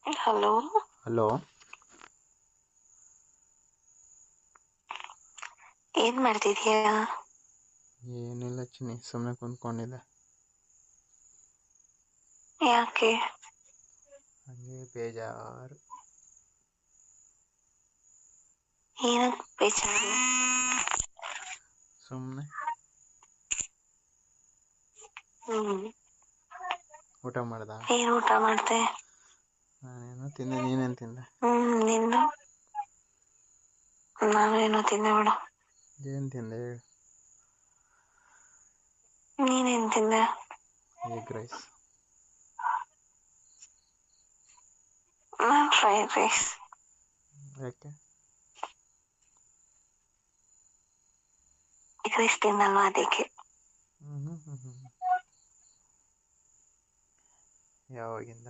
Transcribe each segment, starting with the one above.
Hello. Hello. ಏನ್ ಮಾಡ್ತಿದೀಯಾ? ಏನಿಲ್ಲ ಚಿನ್ನಿ, ಸುಮ್ಮನೆ ಕುಂತ್ಕೊಂಡಿದ್ದೆ. ಯಾಕೆ? ಹಂಗೆ ಬೇಜಾರು. ಏನಕ್ ಬೇಜಾರು? ಸುಮ್ಮನೆ. ಊಟ ಮಾಡ್ದ? ಏನ್ ಊಟ ಮಾಡ್ದೆ? ನಾನೇನೋ ತಿಂದೆ, ನೀನೇನು ತಿಂದೆ? ನಿಂದು? ನಾನು ಏನೋ ತಿಂದೆ ಬಿಡು. ಏನು ತಿಂದೆ ಹೇಳು? ನೀನೇನ್ ತಿಂದೆ? Egg rice. ನಾನು ಫ್ರೈಡ್ ರೈಸ್. ಯಾಕೆ? ಎಗ್ ರೈಸ್ ತಿನ್ನಲ್ವಾ ಅದಕ್ಕೆ. ಯಾವಾಗಿಂದ?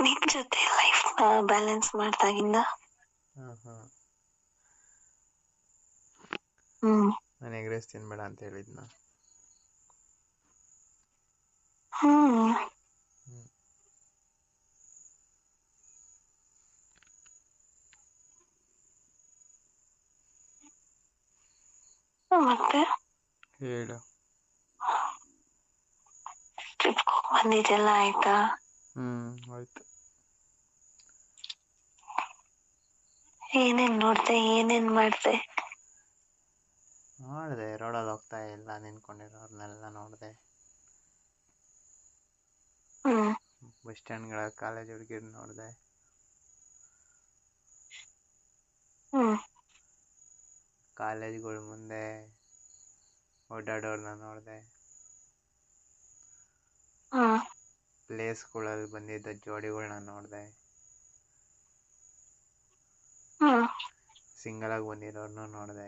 ನಿನ್ ಜೊತೆ ಲೈಫ್ ಬ್ಯಾಲೆನ್ಸ್ ಮಾಡ್ದಾಗಿಂದ. ನಾನು ಎಗ್ ರೈಸ್ ತಿನ್ಬೇಡ ಅಂತ ಹೇಳಿದ್ನ? ಮತ್ತೆ ಹೇಳು. ಟ್ರಿಪ್ ಬಂದಿದ್ದೆಲ್ಲ ಆಯ್ತಾ? ಆಯ್ತು. ಏನೇನ್ ನೋಡ್ದೆ, ಏನೇನ್ ಮಾಡ್ದೆ? ನೋಡಿದೆ, ರೋಡಲ್ಲಿ ಹೋಗ್ತಾ ಎಲ್ಲ ನಿಂತ್ಕೊಂಡಿರೋರ್ನೆಲ್ಲ ನೋಡಿದೆ. ಬಸ್ ಸ್ಟ್ಯಾಂಡ್ಗಳ ಕಾಲೇಜ್ ಹುಡುಗಿರ್ ನೋಡಿದೆ. ಕಾಲೇಜ್ಗಳ ಮುಂದೆ ಓಡಾಡೋರ್ನ ನೋಡಿದೆ. ಪ್ಲೇಸ್ಗಳಲ್ಲಿ ಬಂದಿದ್ದ ಜೋಡಿಗಳನ್ನ ನೋಡಿದೆ. ಸಿಂಗಲ್ ಆಗಿ ಬಂದಿರೋರ್ನು ನೋಡಿದೆ.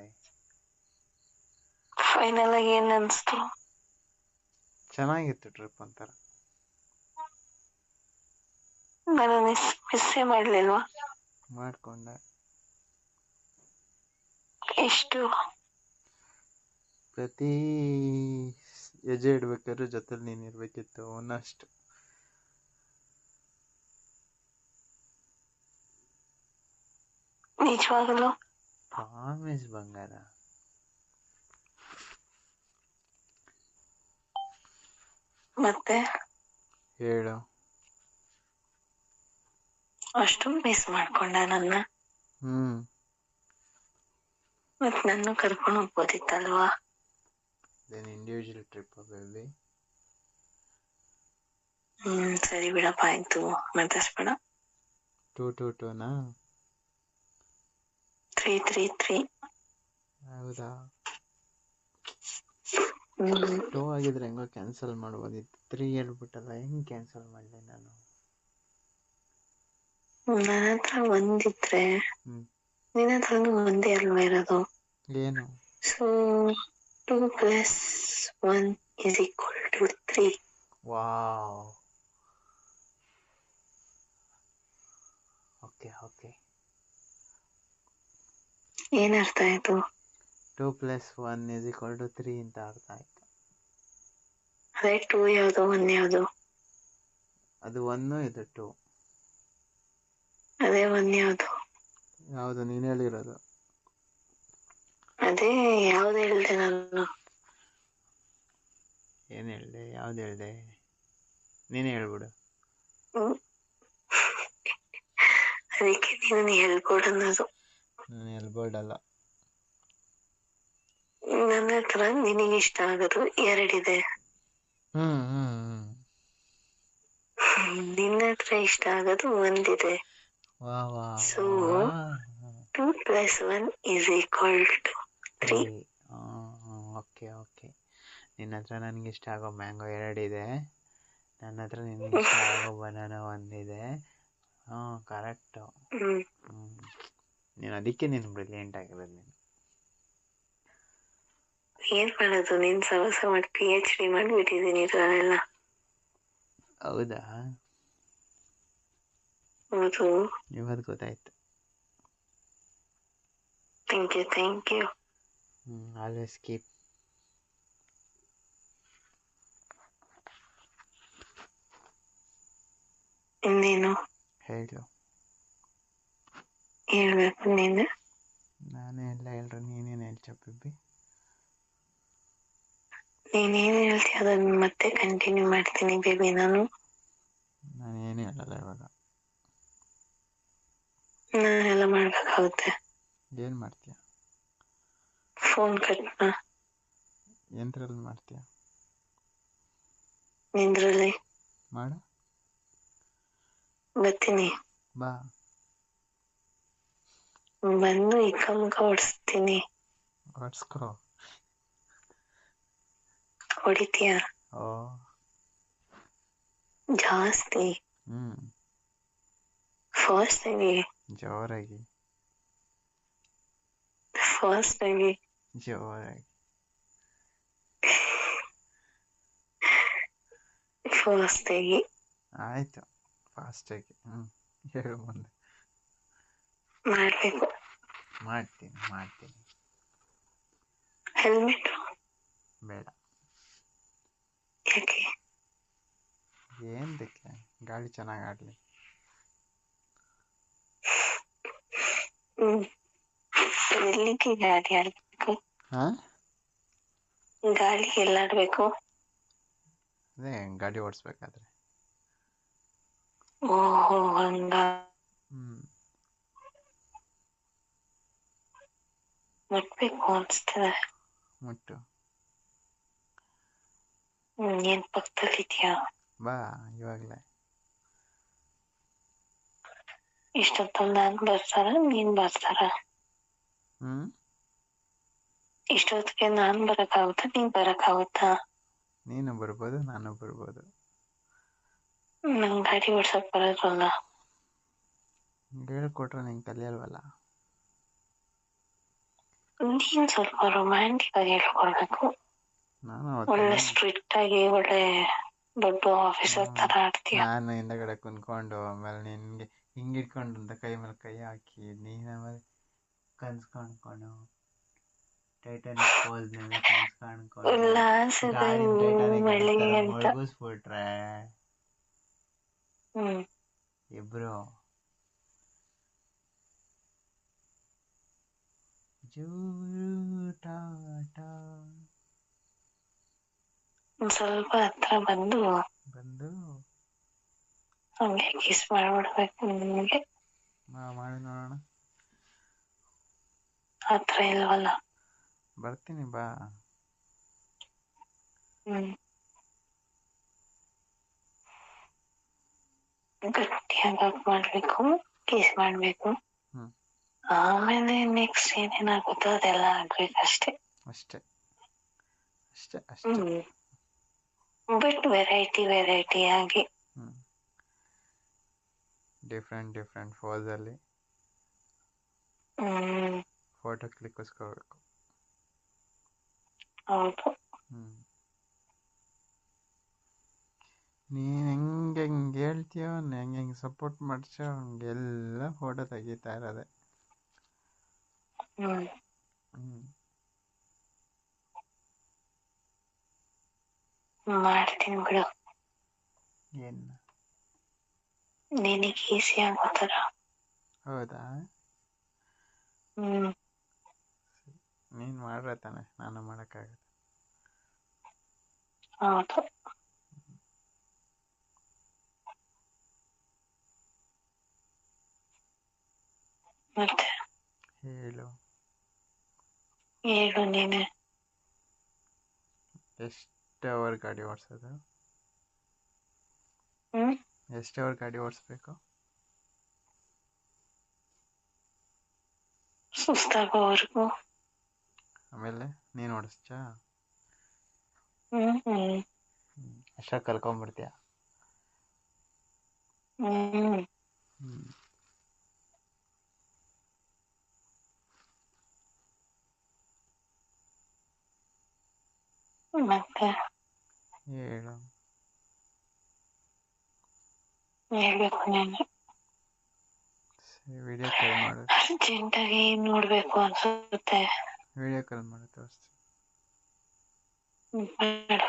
ಫೈನಲ್ ಆಗಿ ಏನ್ ಅನ್ಸ್ತು? ಚೆನ್ನಾಗಿತ್ತು ಟ್ರಿಪ್ ಒಂಥರ. ನಾನು ಮಿಸ್ಸೇ ಮಾಡ್ಲಿಲ್ವಾ? ಮಾಡ್ಕೊಂಡೆ. ಎಷ್ಟು? ಪ್ರತಿ ಹೆಜ್ಜೆ ಇಡ್ಬೇಕಾದ್ರೆ ಜೊತೆಲಿ ನೀನು ಇರ್ಬೇಕಿತ್ತು ಅನ್ನಷ್ಟು. ನಿಜವಾಗಲು? ಪ್ರಾಮಿಸ್ ಬಂಗಾರ. ಮತ್ತೆ ಹೇಳು. ಅಷ್ಟೊಂದು ಮಿಸ್ ಮಾಡ್ಕೊಂಡ ನನ್ನ? ಮತ್ ನನ್ನ ಕರ್ಕೊಂಡು ಹೋಗ್ಬೋದಿತ್ತಲ್ವಾ? Then individual trip baby. ಸರಿ ಬಿಡಪ್ಪ, ಆಯ್ತು, ಮಾತಾಡ್ಸ್ಬೇಡ. 222ನಾ? 333. ಹೌದಾ? 2 ಆಗಿದ್ರೆ ಹೆಂಗೋ ಕ್ಯಾನ್ಸಲ್ ಮಾಡ್ಬೋದಿತ್ತು. 3 ಹೇಳ್ಬಿಟ್ಟಲ್ಲ, ಹೆಂಗ್ ಕ್ಯಾನ್ಸಲ್ ಮಾಡಲಿ ನಾನು? ನನ್ನ ಹತ್ರ ಒಂದಿದ್ರೆ ನಿನ್ನ ಹತ್ರನೂ ಒಂದೇ ಅಲ್ವಾ ಇರೋದು? ಏನು? ಸೊ 2 + 1 = 3. ವಾವ್. ಓಕೆ. ಏನ್ ಅರ್ಥ ಆಯ್ತು? 2 + 1 = 3 ಅಂತ ಅರ್ಥ ಆಯ್ತು. ಅದೇ 2 ಯಾವುದು 1 ಯಾವುದು? ಅದು 1, ಇದು 2. ಅದೇ 1 ಯಾವುದು? ಯಾವುದು ನೀನು ಹೇಳಿರೋದು? ಅದೇ ಯಾವ್ದು ಹೇಳ್ದೆ ನಾನು? ಏನು ಹೇಳ್ದೆ? ಯಾವ್ದು ಹೇಳ್ದೆ? ನೀನೇ ಹೇಳ್ಬಿಡು. ಅದಕ್ಕೆ ನೀನು ಹೇಳ್ಕೊಡೋದು. ನಾನು ಹೇಳ್ಬೋದಲ್ಲ. ನನ್ನ ಹತ್ರ ನಿನಗಿಷ್ಟ ಆಗೋದು 2 ಇದೆ. ನಿನ್ನ ಹತ್ರ ಇಷ್ಟ ಆಗೋದು 1 ಇದೆ. ಸೊ 2 + 1 = 3. ಓಕೆ. ನಿನ್ನ ಹತ್ರ ನನಗೆ ಇಷ್ಟ ಆಗೋ ಮ್ಯಾಂಗೋ 2 ಇದೆ. ನನ್ನ ಹತ್ರ ನಿನಗೆ ಇಷ್ಟ ಆಗೋ ಬನಾನಾ 1 ಇದೆ. ಕರೆಕ್ಟು. ನೀನು ಅದಕ್ಕೆ ನೀನು ಬ್ರಿಲಿಯಂಟ್ ಆಗಿರೋದು. ನೀನು ಏನ್ ಮಾಡೋದು, ನೀನ್ ಸವಸ ಮಾಡಿ PhD ಮಾಡಿಬಿಟ್ಟಿದ್ದೀನಿ ಇದರಲ್ಲೆಲ್ಲ. ಹೌದಾ? ಹೌದು. ಇವತ್ತು ಗೊತ್ತಾಯ್ತು. Thank you. Always keep. ಇನ್ನೇನು ಹೇಳು. ಹೇಳ್ಬೇಕು ನೀನು. ನಾನೇ ಎಲ್ಲ ಹೇಳ್ರು, ನೀನೇನು ಹೇಳ್ಚಪ್ಪಿಬ್ಬಿ. ನೀನೇನು ಹೇಳ್ತೀಯ ಅದನ್ನ ಮತ್ತೆ ಕಂಟಿನ್ಯೂ ಮಾಡ್ತೀನಿ ಬೇಬಿ. ನಾನೇನು ಹೇಳಲ್ಲ ಇವಾಗ. ನಾನೆಲ್ಲ ಮಾಡ್ಬೇಕಾಗುತ್ತೆ. ಏನು ಮಾಡ್ತೀಯ? ಫೋನ್ ಕಟ್ ಎಂತ್ರಲ್ಲಿ ಮಾಡ್ತೀಯ? ನಿಂದ್ರಲ್ಲಿ ಮಾಡು. ಬರ್ತೀನಿ. ಬಾ. ಬಂದು ಇಕ್ಕ ಮುಖ ಹೊಡಿಸ್ತೀನಿ. ಹೊಡ್ಸ್ಕೋ. ಹೊಡಿತೀಯ? ಓ ಜಾಸ್ತಿ. ಫಸ್ಟ್ ಆಗಿ ಜೋರಾಗಿ. ಫಸ್ಟ್ ಆಗಿ ಜೋರಾಗಿ. ಫಸ್ಟ್ ಆಗಿ. ಆಯ್ತು, ಫಾಸ್ಟ್ ಆಗಿ. ಹೇಳು ಮುಂದೆ. ಮಾಡ್ಬೇಕು. ಮಾಡ್ತೀನಿ. ಹೆಲ್ಮೆಟ್ ಬೇಡ. ಯಾಕೆ? ಏನಕ್ಕೆ? ಗಾಡಿ ಚೆನ್ನಾಗಿ ಆಡಲಿ. ಎಲ್ಲಿಗೆ ಗಾಡಿ ಆಡ್ಬೇಕು? ಗಾಳಿ ಎಲ್ಲಾಡ್ಬೇಕು? ಅದೇ ಗಾಡಿ ಓಡಿಸ್ಬೇಕಾದ್ರೆ. ಓಹೋ ಹಂಗ. ಮುಟ್ಬೇಕು ಅನ್ಸ್ತದೆ. ಮುಟ್ಟು. ಏನ್ ಪಕ್ಕದಲ್ಲಿದ್ಯಾ? ಬಾ ಇವಾಗಲೇ. ಇಷ್ಟೊತ್ತಲ್ಲಿ ನಾನು ಬರ್ತಾರ ನೀನ್ ಬರ್ತಾರ? ಇಷ್ಟೊತ್ತಿಗೆ ನಾನ್ ಬರಕ್ಕಾಗುತ್ತಾ ನೀನ್ ಬರಕ್ಕಾಗುತ್ತಾ? ನೀನು ಬರ್ಬೋದು, ನಾನು ಬರ್ಬೋದು. ನಂಗೆ ಗಾಡಿ ಓಡ್ಸಕ್ ಬರೋದಲ್ಲ. ಹೇಳ್ಕೊಟ್ರೆ ನೀನ್ ಕಲಿಯಲ್ವಲ್ಲ. ನೀನ್ ಸ್ವಲ್ಪ ರೊಮ್ಯಾಂಟಿಕ್ ಆಗಿ ಹೇಳ್ಕೊಡ್ಬೇಕು. ಒಳ್ಳೆ ಸ್ಟ್ರಿಕ್ಟ್ ಆಗಿ ಒಳ್ಳೆ ದೊಡ್ಡ ಆಫೀಸರ್ ತರ ಆಡ್ತೀಯ. ನಾನು ಹಿಂದಗಡೆ ಕುಂತ್ಕೊಂಡು ಆಮೇಲೆ ನಿನ್ಗೆ ಹಿಂಗ್ ಇಟ್ಕೊಂಡು ಅಂತ ಕೈ ಮೇಲೆ ಕೈ ಹಾಕಿ ನೀನ್ ಆಮೇಲೆ ಕನ್ಸ್ ಕಾಣ್ಕೊಂಡು ಟೈಟಾನಿಕ್ ಪೋಸ್ ನೆಲ್ಲ ಕನ್ಸ್ ಕಾಣ್ಕೊಂಡು ಮುಳುಗಿಸ್ಬಿಟ್ರೆ ಇಬ್ರು ಟಾಟಾ. ಸ್ವಲ್ಪ ಹತ್ರ ಬಂದು ಹಂಗೆ ಕಿಸ್ ಮಾಡ್ಬಿಡ್ಬೇಕು ನಿಮ್ಗೆ. ಮಾಡಿ ನೋಡೋಣ. ಹತ್ರ ಇಲ್ವಲ್ಲ. ಬರ್ತೀನಿ ಬಾ. ಗಟ್ಟಿಯಾಗಿ ಮಾಡ್ಬೇಕು, ಕಿಸ್ ಮಾಡ್ಬೇಕು. ಆಮೇಲೆ ನೆಕ್ಸ್ಟ್ ಏನೇನಾಗುತ್ತೋ ಅದೆಲ್ಲ ಆಗ್ಬೇಕಷ್ಟೇ. ಅಷ್ಟೇ. ಬಟ್ ವೆರೈಟಿ ಆಗಿ. ಡಿಫ್ರೆಂಟ್ ಫೋಸ್ ಅಲ್ಲಿ ಫೋಟೋ ಕ್ಲಿಕ್ಕಿಸ್ಕೋಬೇಕು. ಹೌದು. ನೀನ್ ಹೆಂಗೆ ಹೇಳ್ತೀಯೋ ಹೆಂಗೆ ಸಪೋರ್ಟ್ ಮಾಡ್ಸೋ ಹಂಗೆಲ್ಲ ಫೋಟೋ ತೆಗಿತಾ ಇರೋದೆ. ಮಾಡ್ತೀನಿ ಬಿಡು. ಏನ್ ನಿನಗೆ ಈಸಿ ಆಗೋ ಥರ. ಹೌದಾ? ನೀನ್ ಮಾಡ್ರೆ ತಾನೆ ನಾನು ಮಾಡೋಕ್ಕಾಗತ್ತೆ. ಹೌದು. ಮತ್ತೆ ಹೇಳು ನೀನೆ. ಎಷ್ಟು ಅವರ್ ಗಾಡಿ ಓಡಿಸೋದು? ಎಷ್ಟು ಅವರ್ ಗಾಡಿ ಓಡಿಸ್ಬೇಕು? ಸುಸ್ತಾಗೋವರೆಗೂ. ಆಮೇಲೆ ನೀನು ಓಡಿಸ್ಚ? ಅಷ್ಟಾಗಿ ಕಲ್ಕೊಂಡ್ಬಿಡ್ತೀಯ? ಮತ್ತೆ ಹೇಳು. ಹೇಳ್ಬೇಕು ನೀನೆ. ವಿಡಿಯೋ ಕಾಲ್ ಮಾಡು. ಅರ್ಜೆಂಟಾಗಿ ನೋಡ್ಬೇಕು ಅನ್ಸುತ್ತೆ. ವಿಡಿಯೋ ಕಾಲ್ ಮಾಡು ತೋರಿಸ್ತೀನಿ. ಮಾಡು.